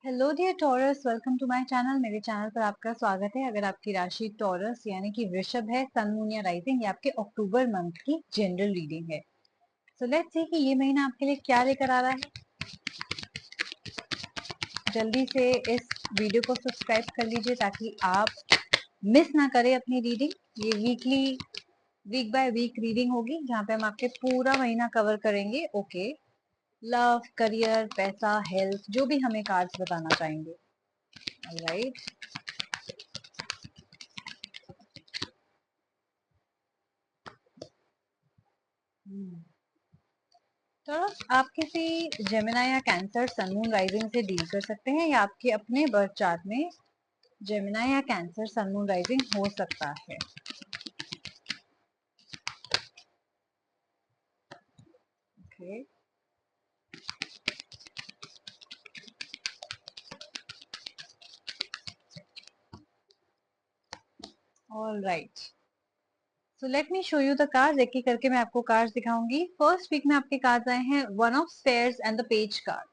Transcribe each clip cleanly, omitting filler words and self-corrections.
Hello dear Taurus, welcome to my channel. मेरे channel पर आपका स्वागत है। अगर आपकी राशि टॉरस यानी कि वृषभ है, सन मून या राइजिंग, ये आपके अक्टूबर मंथ की जनरल रीडिंग है। सो लेट्स सी कि ये महीना आपके लिए क्या लेकर आ रहा है। जल्दी से इस वीडियो को सब्सक्राइब कर लीजिए ताकि आप मिस ना करें अपनी रीडिंग। ये वीक बाय वीक रीडिंग होगी जहाँ पे हम आपके पूरा महीना कवर करेंगे। ओके, लव, करियर, पैसा, हेल्थ, जो भी हमें कार्ड्स बताना चाहेंगे। ऑलराइट, तो आप किसी जेमिना या कैंसर सन मून राइजिंग से डील कर सकते हैं, या आपके अपने बर्थ चार्ट में जेमिना या कैंसर सन मून राइजिंग हो सकता है। Okay, alright, so let me show you the cards. एक एक करके मैं आपको कार्ड्स दिखाऊंगी। फर्स्ट वीक में आपके कार्ड्स आए हैं one of spares and the page card.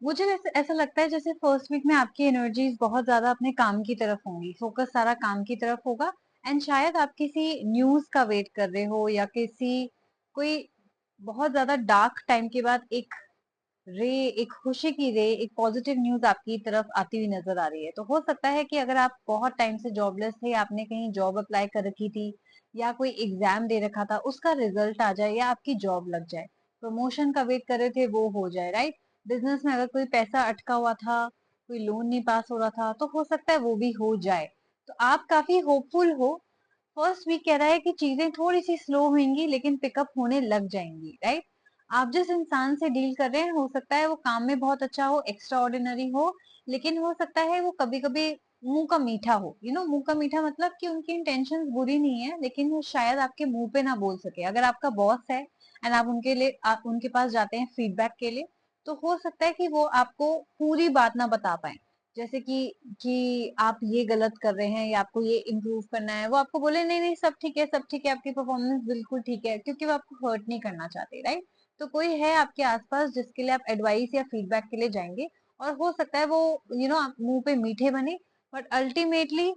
मुझे ऐसा लगता है जैसे फर्स्ट वीक में आपकी एनर्जीज बहुत ज्यादा अपने काम की तरफ होंगी, फोकस सारा काम की तरफ होगा। एंड शायद आप किसी न्यूज का वेट कर रहे हो, या किसी कोई बहुत ज्यादा डार्क टाइम के बाद एक खुशी की रे, एक पॉजिटिव न्यूज आपकी तरफ आती हुई नजर आ रही है। तो हो सकता है कि अगर आप बहुत टाइम से जॉबलेस थे, आपने कहीं जॉब अप्लाई कर रखी थी या कोई एग्जाम दे रखा था, उसका रिजल्ट आ जाए या आपकी जॉब लग जाए। प्रमोशन का वेट कर रहे थे, वो हो जाए। राइट, बिजनेस में अगर कोई पैसा अटका हुआ था, कोई लोन नहीं पास हो रहा था, तो हो सकता है वो भी हो जाए। तो आप काफी होपफुल हो। फर्स्ट वीक कह रहा है कि चीजें थोड़ी सी स्लो होंगी लेकिन पिकअप होने लग जाएंगी। राइट, आप जिस इंसान से डील कर रहे हैं, हो सकता है वो काम में बहुत अच्छा हो, एक्स्ट्रा ऑर्डिनरी हो, लेकिन हो सकता है वो कभी कभी मुंह का मीठा हो। मुंह का मीठा मतलब कि उनकी इंटेंशंस बुरी नहीं है, लेकिन वो शायद आपके मुंह पे ना बोल सके। अगर आपका बॉस है एंड आप उनके पास जाते हैं फीडबैक के लिए, तो हो सकता है कि वो आपको पूरी बात ना बता पाए। जैसे कि आप ये गलत कर रहे हैं या आपको ये इम्प्रूव करना है, वो आपको बोले नहीं नहीं सब ठीक है, सब ठीक है, आपकी परफॉर्मेंस बिल्कुल ठीक है, क्योंकि वो आपको हर्ट नहीं करना चाहते। राइट, तो कोई है आपके आसपास जिसके लिए आप एडवाइस या फीडबैक के लिए जाएंगे, और हो सकता है वो आप मुंह पे मीठे बने, बट अल्टीमेटली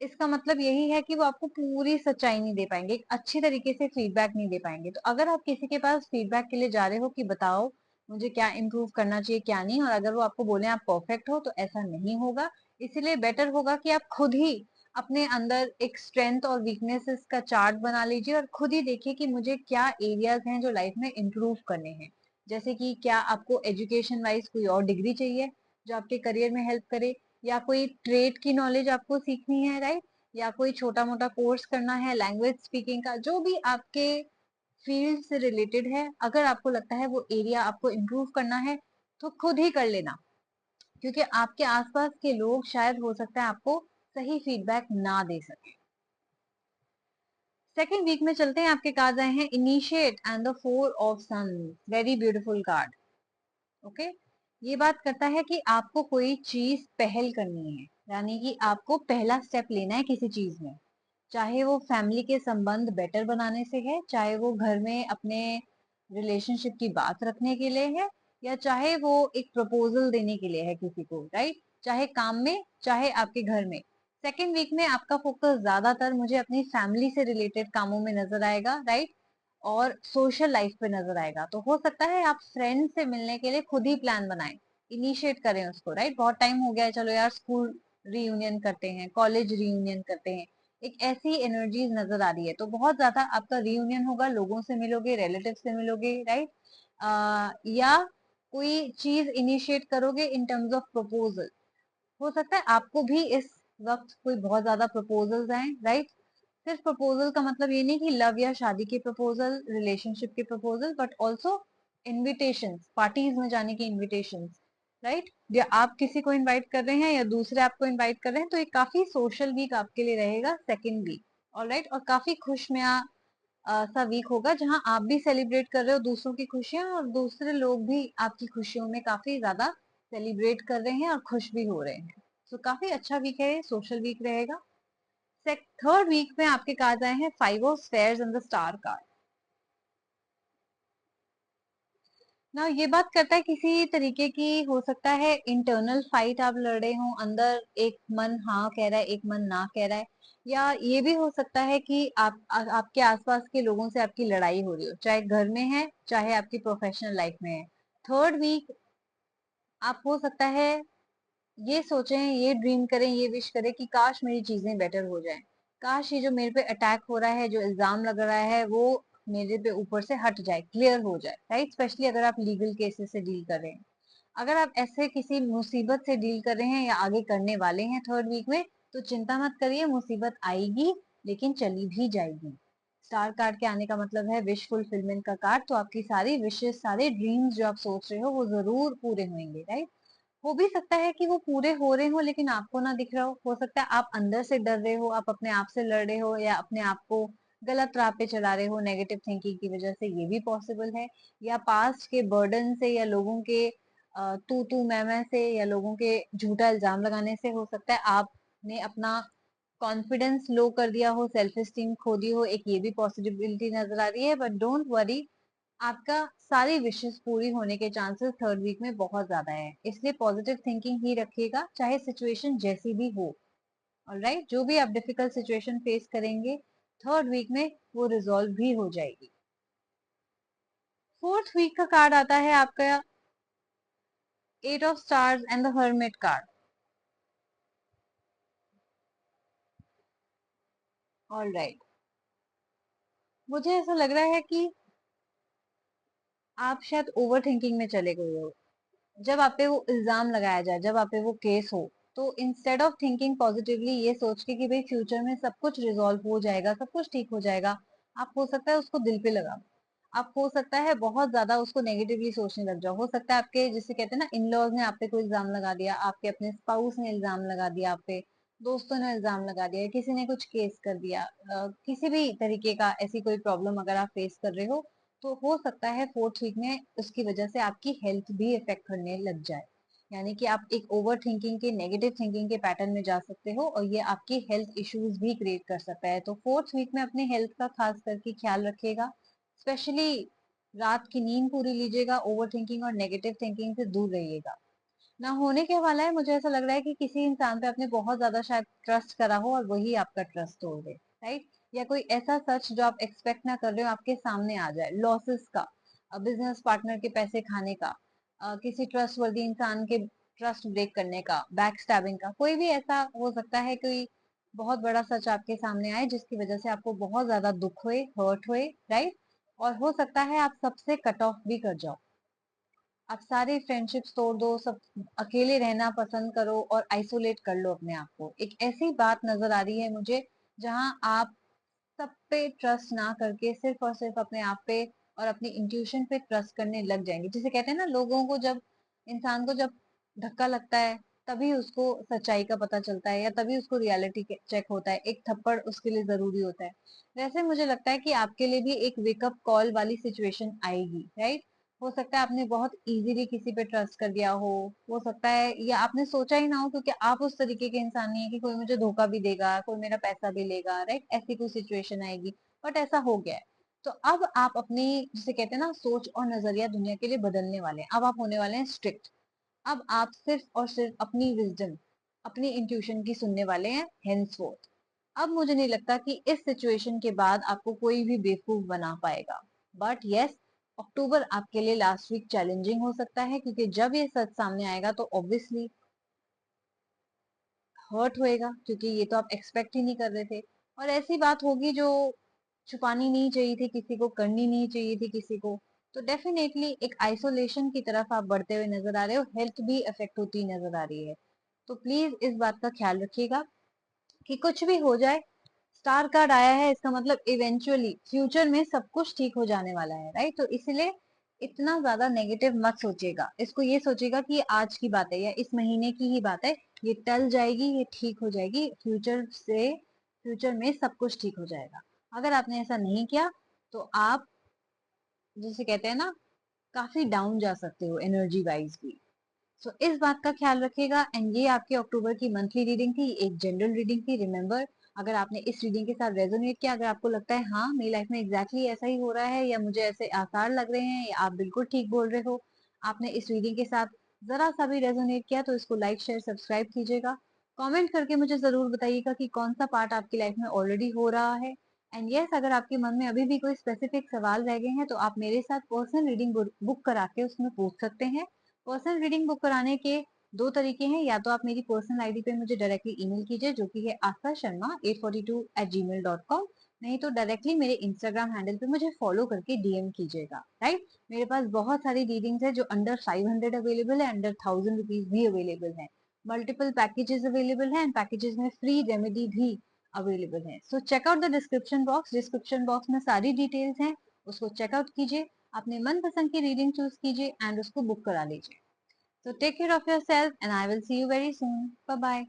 इसका मतलब यही है कि वो आपको पूरी सच्चाई नहीं दे पाएंगे, एक अच्छी तरीके से फीडबैक नहीं दे पाएंगे। तो अगर आप किसी के पास फीडबैक के लिए जा रहे हो कि बताओ मुझे क्या इम्प्रूव करना चाहिए क्या नहीं, और अगर वो आपको बोले आप परफेक्ट हो, तो ऐसा नहीं होगा। इसीलिए बेटर होगा कि आप खुद ही अपने अंदर एक स्ट्रेंथ और वीकनेसेस का चार्ट बना लीजिए, और खुद ही देखिए कि मुझे क्या एरियाज हैं जो लाइफ में इम्प्रूव करने हैं। जैसे कि क्या आपको एजुकेशन वाइज कोई और डिग्री चाहिए जो आपके करियर में हेल्प करे, या कोई ट्रेड की नॉलेज आपको सीखनी है। राइट, या कोई छोटा मोटा कोर्स करना है लैंग्वेज स्पीकिंग का, जो भी आपके फील्ड से रिलेटेड है। अगर आपको लगता है वो एरिया आपको इम्प्रूव करना है, तो खुद ही कर लेना, क्योंकि आपके आसपास के लोग शायद हो सकता है आपको सही फीडबैक ना दे सके। सेकेंड वीक में चलते हैं। आपके कार्ड आए हैं initiate and the four of sun. Very beautiful card. Okay, ये बात करता है कि आपको कोई चीज पहल करनी है, यानी कि आपको पहला स्टेप लेना है किसी चीज में। चाहे वो फैमिली के संबंध बेटर बनाने से है, चाहे वो घर में अपने रिलेशनशिप की बात रखने के लिए है, या चाहे वो एक प्रपोजल देने के लिए है किसी को। राइट, चाहे काम में चाहे आपके घर में। सेकेंड वीक में आपका फोकस ज्यादातर मुझे अपनी फैमिली से रिलेटेड कामों में नजर आएगा। राइट, और सोशल लाइफ पे नजर आएगा। तो हो सकता है आप फ्रेंड से मिलने के लिए खुद ही प्लान बनाएं, इनिशिएट करें उसको। राइट, बहुत टाइम हो गया है, चलो यार स्कूल रीयूनियन करते हैं, कॉलेज रीयूनियन करते हैं। एक ऐसी एनर्जीज नजर आ रही है। तो बहुत ज्यादा आपका रीयूनियन होगा, लोगों से मिलोगे, रिलेटिव से मिलोगे। राइट, या कोई चीज इनिशिएट करोगे इन टर्म्स ऑफ प्रपोजल। हो सकता है आपको भी इस वक्त कोई बहुत ज्यादा प्रपोजल्स आए। राइट, सिर्फ प्रपोजल का मतलब ये नहीं कि लव या शादी के प्रपोजल, रिलेशनशिप के proposal, but also invitations, parties में जाने की इनविटेशंस। राइट, या आप किसी को इनवाइट कर रहे हैं या दूसरे आपको इनवाइट कर रहे हैं, तो ये काफी सोशल वीक आपके लिए रहेगा सेकेंड वीक। ऑलराइट, और काफी खुशनुमा सा वीक होगा, जहां आप भी सेलिब्रेट कर रहे हो दूसरों की खुशियां, और दूसरे लोग भी आपकी खुशियों में काफी ज्यादा सेलिब्रेट कर रहे हैं और खुश भी हो रहे हैं। तो काफी अच्छा वीक है, सोशल वीक रहेगा। थर्ड वीक में आपके कार्ड आए हैं five of spheres and the star card. ना ये बात करता है किसी तरीके की, हो सकता है इंटरनल फाइट आप लड़ रहे हो अंदर, एक मन हाँ कह रहा है एक मन ना कह रहा है, या ये भी हो सकता है कि आपके आसपास के लोगों से आपकी लड़ाई हो रही हो, चाहे घर में है चाहे आपकी प्रोफेशनल लाइफ में है। थर्ड वीक आप हो सकता है ये सोचें, ये ड्रीम करें, ये विश करें कि काश मेरी चीजें बेटर हो जाएं, काश ये जो मेरे पे अटैक हो रहा है, जो इल्जाम लग रहा है, वो मेरे पे ऊपर से हट जाए, क्लियर हो जाए, राइट। स्पेशली अगर आप लीगल केसेस से डील कर रहे हैं, अगर आप ऐसे किसी मुसीबत से डील कर रहे हैं या आगे करने वाले हैं थर्ड वीक में, तो चिंता मत करिए, मुसीबत आएगी लेकिन चली भी जाएगी। स्टार कार्ड के आने का मतलब है विश फुलफिलमेंट का कार्ड, तो आपकी सारी विशेष, सारे ड्रीम्स जो आप सोच रहे हो वो जरूर पूरे होंगे, राइट। हो भी सकता है कि वो पूरे हो रहे हो लेकिन आपको ना दिख रहा हो सकता है आप अंदर से डर रहे हो, आप अपने आप से लड़ रहे हो, या अपने आप को गलत राह पे चला रहे हो नेगेटिव थिंकिंग की वजह से, ये भी पॉसिबल है। या पास्ट के बर्डन से, या लोगों के तू मैं से, या लोगों के झूठा इल्जाम लगाने से हो सकता है आपने अपना कॉन्फिडेंस लो कर दिया हो, सेल्फ एस्टीम खो दी हो, एक ये भी पॉसिबिलिटी नजर आ रही है। बट डोंट वरी, आपका सारी विशेस पूरी होने के चांसेस थर्ड वीक में बहुत ज्यादा है, इसलिए पॉजिटिव थिंकिंग ही रखिएगा चाहे सिचुएशन जैसी भी हो। ऑलराइट, जो भी आप डिफिकल्ट सिचुएशन फेस करेंगे थर्ड वीक में वो रिजॉल्व भी हो जाएगी। फोर्थ वीक का कार्ड आता है आपका eight of stars and the hermit card. Alright, मुझे ऐसा लग रहा है कि आप शायद ओवर थिंकिंग में चले गए हो। जब आप पे वो इल्जाम लगाया जाए, जब आप पे वो केस हो, तो इंस्टेड ऑफ थिंकिंग पॉजिटिवली ये सोच के कि भाई फ्यूचर में सब कुछ रिजॉल्व हो जाएगा, सब कुछ ठीक हो जाएगा, आप हो सकता है उसको दिल पे लगा, आप हो सकता है बहुत ज्यादा उसको नेगेटिवली सोचने लग जाओ। हो सकता है आपके, जिसे कहते हैं ना, इन लॉज ने आप पे कोई इल्जाम लगा दिया, आपके अपने स्पाउस ने इल्जाम लगा दिया आप पे, दोस्तों ने इल्जाम लगा दिया, किसी ने कुछ केस कर दिया, किसी भी तरीके का ऐसी कोई प्रॉब्लम अगर आप फेस कर रहे हो, तो हो सकता है फोर्थ वीक में उसकी वजह से आपकी हेल्थ भी इफेक्ट करने लग जाए। यानी कि आप एक ओवर थिंकिंग के, नेगेटिव थिंकिंग के पैटर्न में जा सकते हो, और ये आपकी हेल्थ इश्यूज भी क्रिएट कर सकता है। तो फोर्थ वीक में अपने हेल्थ का खास करके ख्याल रखिएगा, स्पेशली रात की नींद पूरी लीजिएगा, ओवर थिंकिंग और नेगेटिव थिंकिंग से दूर रहिएगा। ना होने के वाला है, मुझे ऐसा लग रहा है कि किसी इंसान पे आपने बहुत ज्यादा शायद ट्रस्ट करा हो और वही आपका ट्रस्ट तोड़ दे, राइट। या कोई ऐसा सच जो आप एक्सपेक्ट ना कर रहे हो आपके सामने आ जाए, लॉसेस का, बिजनेस पार्टनर के पैसे खाने का, किसी ट्रस्ट वर्दी इंसान के ट्रस्ट ब्रेक करने का, बैक स्टैबिंग का, कोई भी ऐसा हो सकता है, कोई बहुत बड़ा सच आपके सामने आए जिसकी वजह से आपको बहुत ज्यादा दुख हुए, हर्ट हुए, राइट। और हो सकता है आप सबसे कट ऑफ भी कर जाओ, आप सारी फ्रेंडशिप्स तोड़ दो, सब अकेले रहना पसंद करो और आइसोलेट कर लो अपने आप को। एक ऐसी बात नजर आ रही है मुझे जहां आप सब पे ट्रस्ट ना करके सिर्फ और सिर्फ अपने आप पे और अपनी इंट्यूशन पे ट्रस्ट करने लग जाएंगे। जिसे कहते हैं ना, लोगों को जब, इंसान को जब धक्का लगता है तभी उसको सच्चाई का पता चलता है, या तभी उसको रियलिटी चेक होता है, एक थप्पड़ उसके लिए जरूरी होता है। वैसे मुझे लगता है कि आपके लिए भी एक वेकअप कॉल वाली सिचुएशन आएगी, राइट। हो सकता है आपने बहुत इजीली किसी पे ट्रस्ट कर दिया हो सकता है, या आपने सोचा ही ना हो, क्योंकि आप उस तरीके के इंसान नहीं है कि कोई मुझे धोखा भी देगा, कोई मेरा पैसा भी लेगा, राइट, ऐसी कोई सिचुएशन आएगी। बट ऐसा हो गया है, तो अब आप अपनी, जिसे कहते हैं ना, सोच और नजरिया दुनिया के लिए बदलने वाले हैं। अब आप होने वाले हैं स्ट्रिक्ट, अब आप सिर्फ और सिर्फ अपनी विजडम, अपनी इंट्यूशन की सुनने वाले हैं हेंसफोर्थ। अब मुझे नहीं लगता कि इस सिचुएशन के बाद आपको कोई भी बेवकूफ बना पाएगा। बट यस, अक्टूबर आपके लिए लास्ट वीक चैलेंजिंग हो सकता है, क्योंकि जब ये सच सामने आएगा तो ऑब्वियसली हर्ट होएगा, क्योंकि ये तो आप एक्सपेक्ट ही नहीं कर रहे थे। और ऐसी बात होगी जो छुपानी नहीं चाहिए थी किसी को, करनी नहीं चाहिए थी किसी को। तो डेफिनेटली एक आइसोलेशन की तरफ आप बढ़ते हुए नजर आ रहे हो, हेल्थ भी अफेक्ट होती नजर आ रही है। तो प्लीज इस बात का ख्याल रखिएगा कि कुछ भी हो जाए, स्टार कार्ड आया है इसका मतलब इवेंचुअली फ्यूचर में सब कुछ ठीक हो जाने वाला है, राइट। तो इसलिए इतना ज्यादा नेगेटिव मत सोचिएगा, इसको ये सोचिएगा कि ये आज की बात है या इस महीने की ही बात है, ये टल जाएगी, ये ठीक हो जाएगी, फ्यूचर में सब कुछ ठीक हो जाएगा। अगर आपने ऐसा नहीं किया तो आप, जिसे कहते हैं ना, काफी डाउन जा सकते हो एनर्जी वाइज भी। सो इस बात का ख्याल रखिएगा। एंड ये आपके अक्टूबर की मंथली रीडिंग थी, एक जनरल रीडिंग थी, रिमेम्बर। अगर आपने इस रीडिंग के साथ रेजोनेट किया, अगर आपको लगता है हाँ मेरी लाइफ में एग्जैक्टली ऐसा ही हो रहा है, या मुझे ऐसे आसार लग रहे हैं, या आप बिल्कुल ठीक बोल रहे हो, आपने इस रीडिंग के साथ जरा सा भी रेजोनेट किया, तो इसको लाइक शेयर सब्सक्राइब कीजिएगा। कमेंट करके मुझे जरूर बताइएगा कि कौन सा पार्ट आपकी लाइफ में ऑलरेडी हो रहा है। एंड यस, अगर आपके मन में अभी भी कोई स्पेसिफिक सवाल रह गए हैं, तो आप मेरे साथ पर्सनल रीडिंग बुक करा के उसमें पूछ सकते हैं। पर्सनल रीडिंग बुक कराने के दो तरीके हैं, या तो आप मेरी पर्सनल आईडी पे मुझे डायरेक्टली ईमेल कीजिए, जो कि है askasharma842@gmail.com। नहीं तो डायरेक्टली मेरे इंस्टाग्राम हैंडल पे मुझे फॉलो करके डीएम कीजिएगा, राइट। मेरे पास बहुत सारी रीडिंग्स है जो अंडर 500 अवेलेबल है, अंडर 1000 रुपीज भी अवेलेबल है। मल्टीपल पैकेजेस अवेलेबल है, एंड पैकेजेस में फ्री रेमेडी भी अवेलेबल है। So check out the description box में सारी डिटेल्स हैं, उसको चेकआउट कीजिए, अपने मनपसंद की रीडिंग चूज कीजिए एंड उसको बुक करा लीजिए। So take care of yourself and I will see you very soon. Bye bye.